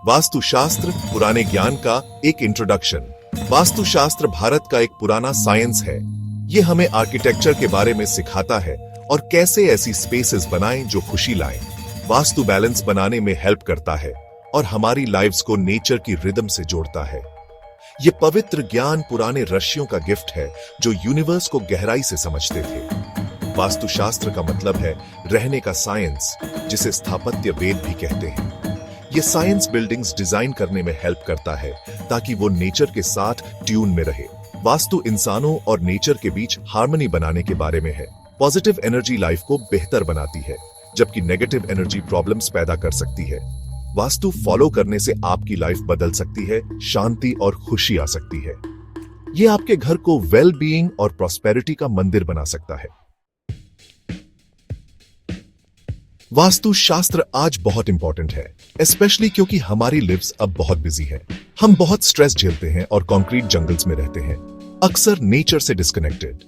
वास्तुशास्त्र पुराने ज्ञान का एक इंट्रोडक्शन। वास्तुशास्त्र भारत का एक पुराना साइंस है। ये हमें आर्किटेक्चर के बारे में सिखाता है और कैसे ऐसी स्पेसेस बनाएं जो खुशी लाएं। वास्तु बैलेंस बनाने में हेल्प करता है और हमारी लाइव्स को नेचर की रिदम से जोड़ता है। ये पवित्र ज्ञान पुराने ऋषियों का गिफ्ट है जो यूनिवर्स को गहराई से समझते थे। वास्तुशास्त्र का मतलब है रहने का साइंस, जिसे स्थापत्य वेद भी कहते हैं। ये साइंस बिल्डिंग्स डिजाइन करने में हेल्प करता है ताकि वो नेचर के साथ ट्यून में रहे। वास्तु इंसानों और नेचर के बीच हार्मनी बनाने के बारे में है। पॉजिटिव एनर्जी लाइफ को बेहतर बनाती है, जबकि नेगेटिव एनर्जी प्रॉब्लम्स पैदा कर सकती है। वास्तु फॉलो करने से आपकी लाइफ बदल सकती है, शांति और खुशी आ सकती है। ये आपके घर को वेल बीइंग और प्रॉस्पेरिटी का मंदिर बना सकता है। वास्तु शास्त्र आज बहुत इंपॉर्टेंट है, स्पेशली क्योंकि हमारी लिव्स अब बहुत बिजी है। हम बहुत स्ट्रेस झेलते हैं और कंक्रीट जंगल्स में रहते हैं, अक्सर नेचर से डिस्कनेक्टेड।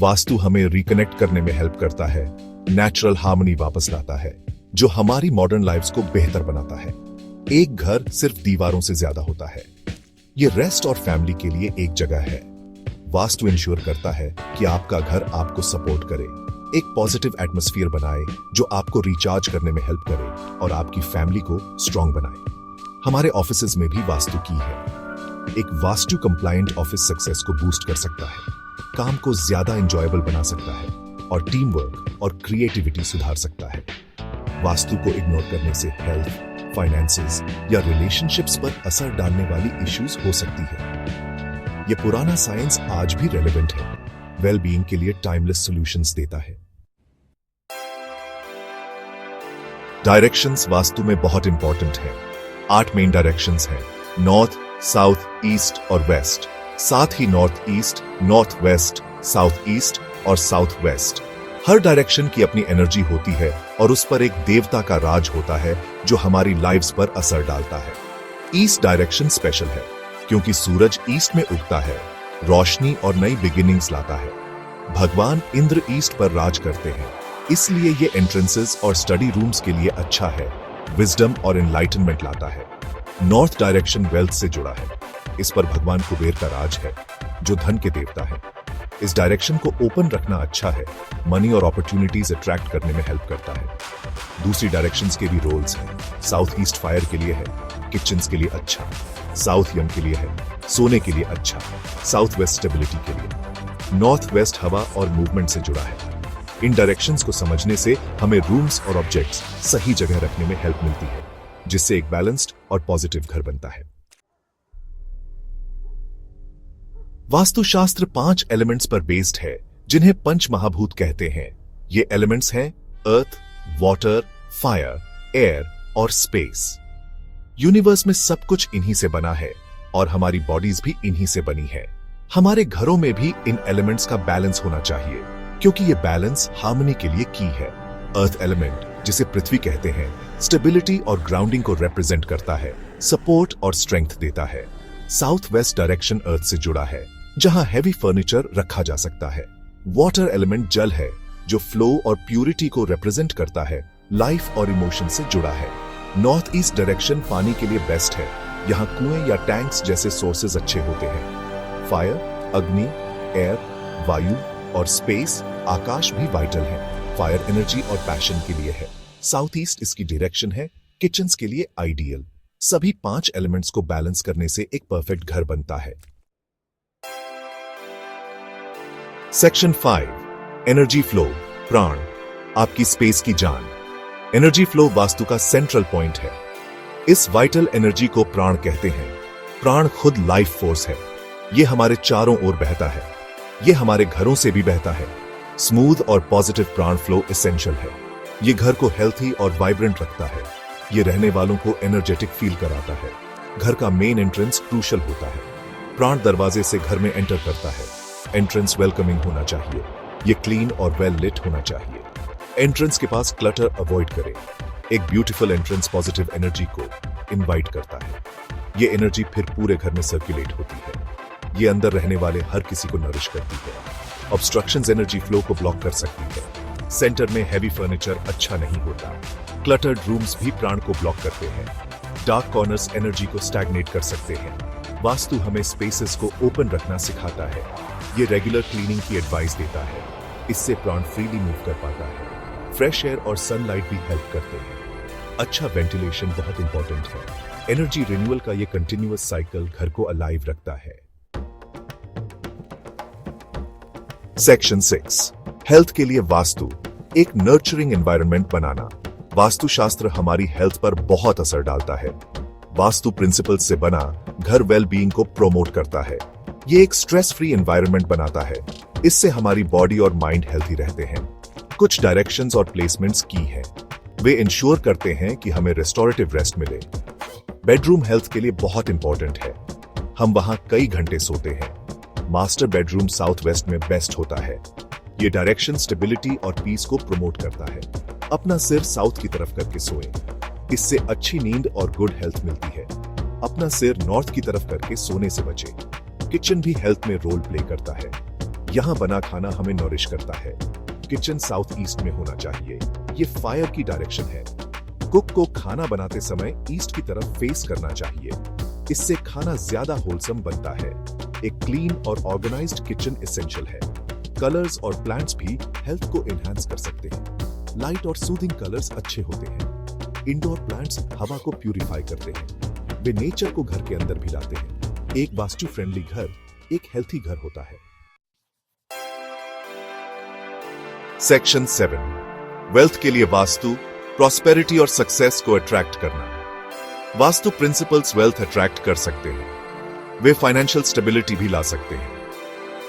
वास्तु हमें रिकनेक्ट करने में हेल्प करता है, नेचुरल हार्मनी वापस लाता है, जो हमारी मॉडर्न लाइफ्स को बेहतर बनाता है। एक घर सिर्फ दीवारों से ज्यादा होता है। ये रेस्ट और फैमिली के लिए एक जगह है। वास्तु इंश्योर करता है कि आपका घर आपको सपोर्ट करे, एक पॉजिटिव एटमॉस्फेयर बनाए जो आपको रिचार्ज करने में हेल्प करे और आपकी फैमिली को स्ट्रांग बनाए। हमारे ऑफिसेज में भी वास्तु की है। एक वास्तु कंप्लायंट ऑफिस सक्सेस को बूस्ट कर सकता है, काम को ज्यादा एंजॉयबल बना सकता है और टीम वर्क और क्रिएटिविटी सुधार सकता है। वास्तु को इग्नोर करने से हेल्थ, फाइनेंसेस या रिलेशनशिप्स पर असर डालने वाली इश्यूज हो सकती है। यह पुराना साइंस आज भी रेलेवेंट है, वेल बीइंग के लिए टाइमलेस सॉल्यूशंस देता है। डायरेक्शंस वास्तु में बहुत इंपॉर्टेंट है। 8 मेन डायरेक्शंस हैं, नॉर्थ, साउथ, ईस्ट और वेस्ट। साथ ही north east, north west, south east और साउथ वेस्ट। हर डायरेक्शन की अपनी एनर्जी होती है और उस पर एक देवता का राज होता है जो हमारी लाइव्स पर असर डालता है। ईस्ट डायरेक्शन स्पेशल है क्योंकि सूरज ईस्ट में उगता है, रोशनी और नई बिगिनिंग्स लाता है। भगवान इंद्र ईस्ट पर राज करते हैं, इसलिए ये एंट्रेंसेस और स्टडी रूम्स के लिए अच्छा है, विजडम और एनलाइटनमेंट लाता है। नॉर्थ डायरेक्शन वेल्थ से जुड़ा है। इस पर भगवान कुबेर का राज है, जो धन के देवता है। इस डायरेक्शन को ओपन रखना अच्छा है, मनी और अपॉर्चुनिटीज अट्रैक्ट करने में हेल्प करता है। दूसरी डायरेक्शंस के भी रोल्स हैं। साउथ ईस्ट फायर के लिए है, किचन्स के लिए अच्छा। साउथ यम के लिए है, सोने के लिए अच्छा। साउथ वेस्ट स्टेबिलिटी के लिए। नॉर्थ वेस्ट हवा और मूवमेंट से जुड़ा है। इन डायरेक्शंस को समझने से हमें रूम्स और ऑब्जेक्ट्स सही जगह रखने में हेल्प मिलती है, जिससे एक बैलेंस्ड और पॉजिटिव घर बनता है। वास्तुशास्त्र 5 एलिमेंट्स पर बेस्ड है, जिन्हें पंच महाभूत कहते हैं। ये एलिमेंट्स हैं अर्थ, वाटर, फायर, एयर और स्पेस। यूनिवर्स में सब कुछ इन्हीं से बना है और हमारी बॉडीज भी इन्हीं से बनी है। हमारे घरों में भी इन एलिमेंट्स का बैलेंस होना चाहिए, क्योंकि ये बैलेंस हार्मनी के लिए की है। अर्थ एलिमेंट, जिसे पृथ्वी कहते हैं, स्टेबिलिटी और ग्राउंडिंग को रिप्रेजेंट करता है, सपोर्ट और स्ट्रेंथ देता है। साउथ वेस्ट डायरेक्शन अर्थ से जुड़ा है, जहां हैवी फर्नीचर रखा जा सकता है। वाटर एलिमेंट जल है, जो फ्लो और प्यूरिटी को रिप्रेजेंट करता है, लाइफ और इमोशन से जुड़ा है। नॉर्थ ईस्ट डायरेक्शन पानी के लिए बेस्ट है, यहाँ कुएं या टैंक्स जैसे सोर्सेज अच्छे होते हैं। फायर, अग्नि, एयर, वायु और स्पेस, आकाश भी वाइटल है, फायर एनर्जी और पैशन के लिए है। साउथ ईस्ट इसकी डायरेक्शन है, किचन्स के लिए आइडियल। सभी 5 एलिमेंट्स को बैलेंस करने से एक परफेक्ट घर बनता है। सेक्शन 5, एनर्जी फ्लो, प्राण, आपकी स्पेस की जान। एनर्जी फ्लो वास्तु का सेंट्रल पॉइंट है। इस वाइटल एनर्जी को प्राण कहते हैं। प्राण खुद लाइफ फोर्स है। ये हमारे चारों ओर बहता है। ये हमारे घरों से भी बहता है। स्मूथ और पॉजिटिव प्राण फ्लो एसेंशियल है। ये घर को हेल्थी और वाइब्रेंट रखता है। ये रहने वालों को एनर्जेटिक फील कराता है। घर का मेन एंट्रेंस क्रूशल होता है। प्राण दरवाजे से घर में एंटर करता है। एंट्रेंस वेलकमिंग होना चाहिए। ये क्लीन और वेल लिट होना चाहिए। एंट्रेंस के पास क्लटर अवॉइड करें। एक ब्यूटीफुल एंट्रेंस पॉजिटिव एनर्जी को इनवाइट करता है। ये एनर्जी फिर पूरे घर में सर्कुलेट होती है। ये अंदर रहने वाले हर किसी को नरिश करती है। ऑब्स्ट्रक्शंस एनर्जी फ्लो को ब्लॉक कर सकती है। सेंटर में हैवी फर्नीचर अच्छा नहीं होता। क्लटर्ड रूम्स भी प्राण को ब्लॉक करते हैं। डार्क कॉर्नर्स एनर्जी को स्टैग्नेट कर सकते हैं। वास्तु हमें स्पेसेस को ओपन रखना सिखाता है। ये रेगुलर क्लीनिंग की एडवाइस देता है। इससे प्लांट फ्रीली मूव कर पाता है। फ्रेश एयर और सनलाइट भी हेल्प करते हैं। अच्छा वेंटिलेशन बहुत इंपॉर्टेंट है। एनर्जी रिन्यूअल का ये कंटिन्यूअस साइकिल घर को अलाइव रखता है। सेक्शन 6, हेल्थ के लिए वास्तु, एक नर्चरिंग एनवायरनमेंट बनाना। वास्तुशास्त्र हमारी हेल्थ पर बहुत असर डालता है। वास्तु प्रिंसिपल्स से बना घर वेल बीइंग को प्रोमोट करता है। ये एक स्ट्रेस फ्री एनवायरनमेंट बनाता है। इससे हमारी बॉडी और माइंड हेल्थी रहते हैं। कुछ डायरेक्शंस और प्लेसमेंट्स की हैं। वे इंश्योर करते हैं कि हमें रेस्टोरेटिव रेस्ट मिले। बेडरूम हेल्थ के लिए बहुत इंपॉर्टेंट है। हम वहां कई घंटे सोते हैं। मास्टर बेडरूम साउथ वेस्ट में बेस्ट होता है। ये डायरेक्शन स्टेबिलिटी और पीस को प्रमोट करता है। अपना सिर साउथ की तरफ करके सोएं। इससे अच्छी नींद और गुड हेल्थ मिलती है। अपना सिर नॉर्थ की तरफ करके सोने से बचें। किचन भी हेल्थ में रोल प्ले करता है। यहाँ बना खाना हमें नॉरिश करता है। किचन साउथ ईस्ट में होना चाहिए। ये फायर की डायरेक्शन है। कुक को खाना बनाते समय ईस्ट की तरफ फेस करना चाहिए। इससे खाना ज्यादा होलसम बनता है। एक क्लीन और ऑर्गेनाइज्ड किचन एसेंशियल है। कलर्स और प्लांट्स भी हेल्थ को एनहांस कर सकते हैं। लाइट और सूदिंग कलर्स अच्छे होते हैं। इंडोर प्लांट्स हवा को प्यूरिफाई करते हैं। वे नेचर को घर के अंदर भी लाते हैं। एक वास्तु फ्रेंडली घर एक हेल्थी घर होता है। सेक्शन 7, वेल्थ के लिए वास्तु, प्रॉस्पेरिटी और सक्सेस को अट्रैक्ट करना। वास्तु प्रिंसिपल्स वेल्थ अट्रैक्ट कर सकते हैं। वे फाइनेंशियल स्टेबिलिटी भी ला सकते हैं।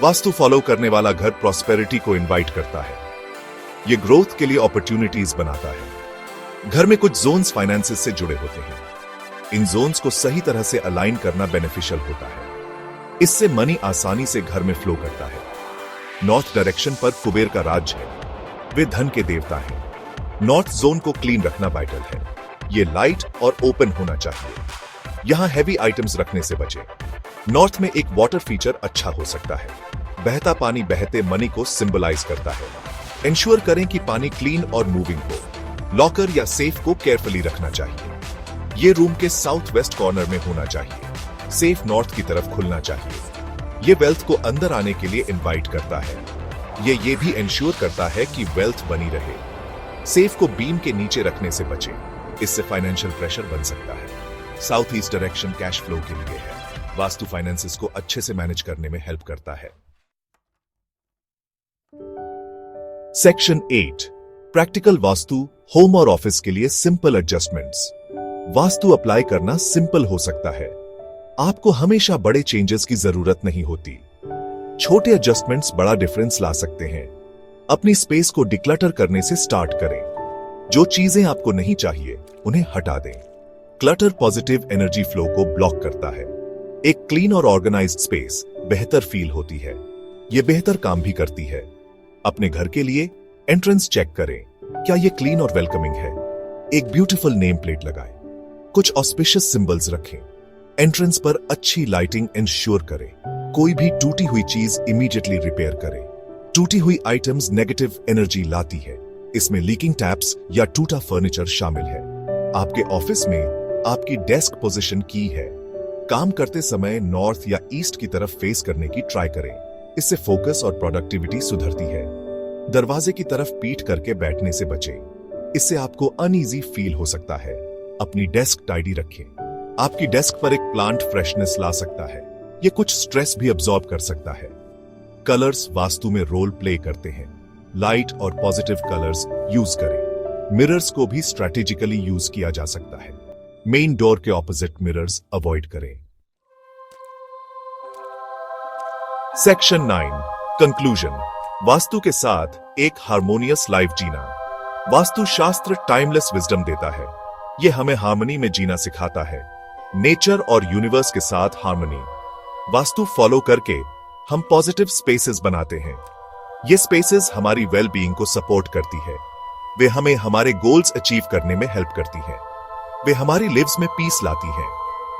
वास्तु फॉलो करने वाला घर प्रॉस्पेरिटी को इनवाइट करता है। यह ग्रोथ के लिए अपॉर्चुनिटीज बनाता है। घर में कुछ जोन्स फाइनेंसेस से जुड़े होते हैं। इन जोन्स को सही तरह से अलाइन करना बेनिफिशियल होता है। इससे मनी आसानी से घर में फ्लो करता है। नॉर्थ डायरेक्शन पर कुबेर का राज है। वे धन के देवता हैं। नॉर्थ जोन को क्लीन रखना वाइटल है। ये लाइट और ओपन होना चाहिए। यहां हैवी आइटम्स रखने से बचें। नॉर्थ में एक वाटर फीचर अच्छा हो सकता है। बहता पानी बहते मनी को सिंबलाइज करता है। इंश्योर करें कि पानी क्लीन और मूविंग हो। लॉकर या सेफ को केयरफुली रखना चाहिए। ये रूम के साउथ वेस्ट कॉर्नर में होना चाहिए। सेफ नॉर्थ की तरफ खुलना चाहिए। ये वेल्थ को अंदर आने के लिए इनवाइट करता है। ये भी इंश्योर करता है कि वेल्थ बनी रहे। सेफ को बीम के नीचे रखने से बचें। इससे फाइनेंशियल प्रेशर बन सकता है। South east direction cash flow के लिए है। वास्तु फाइनेंसेस को अच्छे से मैनेज करने में हेल्प करता है। सेक्शन 8, प्रैक्टिकल वास्तु, होम और ऑफिस के लिए सिंपल एडजस्टमेंट्स। वास्तु अप्लाई करना सिंपल हो सकता है। आपको हमेशा बड़े चेंजेस की जरूरत नहीं होती। छोटे एडजस्टमेंट्स बड़ा डिफरेंस ला सकते हैं। अपनी स्पेस को डिक्लटर करने से स्टार्ट करें। जो चीजें आपको नहीं चाहिए उन्हें हटा दें। क्लटर पॉजिटिव एनर्जी फ्लो को ब्लॉक करता है। एक क्लीन और ऑर्गेनाइज्ड स्पेस बेहतर फील होती है। यह बेहतर काम भी करती है। अपने घर के लिए एंट्रेंस चेक करें। क्या यह क्लीन और वेलकमिंग है? एक ब्यूटीफुल नेम प्लेट लगाएं। कुछ ऑस्पिशियस सिंबल्स रखें। एंट्रेंस पर अच्छी लाइटिंग इंश्योर करें। कोई भी टूटी हुई चीज इमीडिएटली रिपेयर करें। टूटी हुई आइटम्स नेगेटिव एनर्जी लाती है। इसमें लीकिंग टैप्स या टूटा फर्नीचर शामिल है। आपके ऑफिस में आपकी डेस्क पोजीशन की है। काम करते समय नॉर्थ या ईस्ट की तरफ फेस करने की ट्राई करें। इससे फोकस और प्रोडक्टिविटी सुधरती है। दरवाजे की तरफ पीठ करके बैठने से बचें। इससे आपको अनईजी फील हो सकता है। अपनी डेस्क टाइडी रखें। आपकी डेस्क पर एक प्लांट फ्रेशनेस ला सकता है। यह कुछ स्ट्रेस भी अब्सॉर्ब कर सकता है। कलर्स वास्तु में रोल प्ले करते हैं। लाइट और पॉजिटिव कलर्स यूज करें। मिरर्स को भी स्ट्रेटेजिकली यूज किया जा सकता है। मेन डोर के ऑपोजिट मिरर्स अवॉइड करें। सेक्शन 9, कंक्लूजन, वास्तु के साथ एक हार्मोनियस लाइफ जीना। वास्तु शास्त्र टाइमलेस विजडम देता है। यह हमें हार्मनी में जीना सिखाता है। नेचर और यूनिवर्स के साथ हार्मनी। वास्तु फॉलो करके हम पॉजिटिव स्पेसेस बनाते हैं। ये स्पेसेस हमारी वेल बीइंग को सपोर्ट करती है। वे हमें हमारे गोल्स अचीव करने में हेल्प करती है। वे हमारी लिव्स में पीस लाती हैं।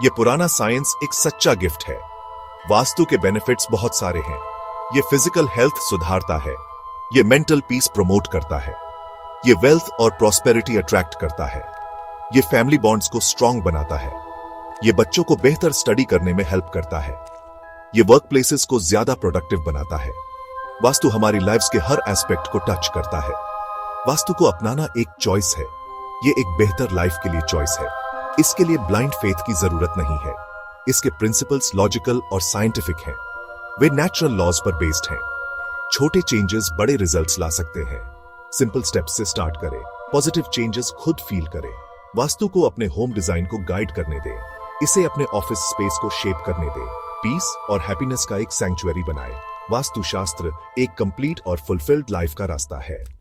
ये पुराना साइंस एक सच्चा गिफ्ट है। वास्तु के बेनिफिट्स बहुत सारे हैं। ये फिजिकल हेल्थ सुधारता है। ये मेंटल पीस प्रमोट करता है। ये वेल्थ और प्रॉस्पेरिटी अट्रैक्ट करता है। ये फैमिली बॉन्ड्स को स्ट्रांग बनाता है। ये बच्चों को बेहतर स्टडी करने में हेल्प करता है। ये वर्क प्लेसेस को ज्यादा प्रोडक्टिव बनाता है। वास्तु हमारी लाइफ्स के हर एस्पेक्ट को टच करता है। वास्तु को अपनाना एक चॉइस है। ये एक बेहतर लाइफ के लिए चॉइस है। इसके लिए ब्लाइंड फेथ की जरूरत नहीं है। इसके प्रिंसिपल्स लॉजिकल और साइंटिफिक हैं। वे नेचुरल लॉज पर बेस्ड हैं। छोटे चेंजेस बड़े रिजल्ट्स ला सकते हैं। सिंपल स्टेप्स से स्टार्ट करें। पॉजिटिव चेंजेस खुद फील करें। वास्तु को अपने होम डिजाइन को गाइड करने दें। इसे अपने ऑफिस स्पेस को शेप करने दें। पीस और हैप्पीनेस का एक सैंक्चुअरी बनाएं। वास्तुशास्त्र एक कंप्लीट और फुलफिल्ड लाइफ का रास्ता है।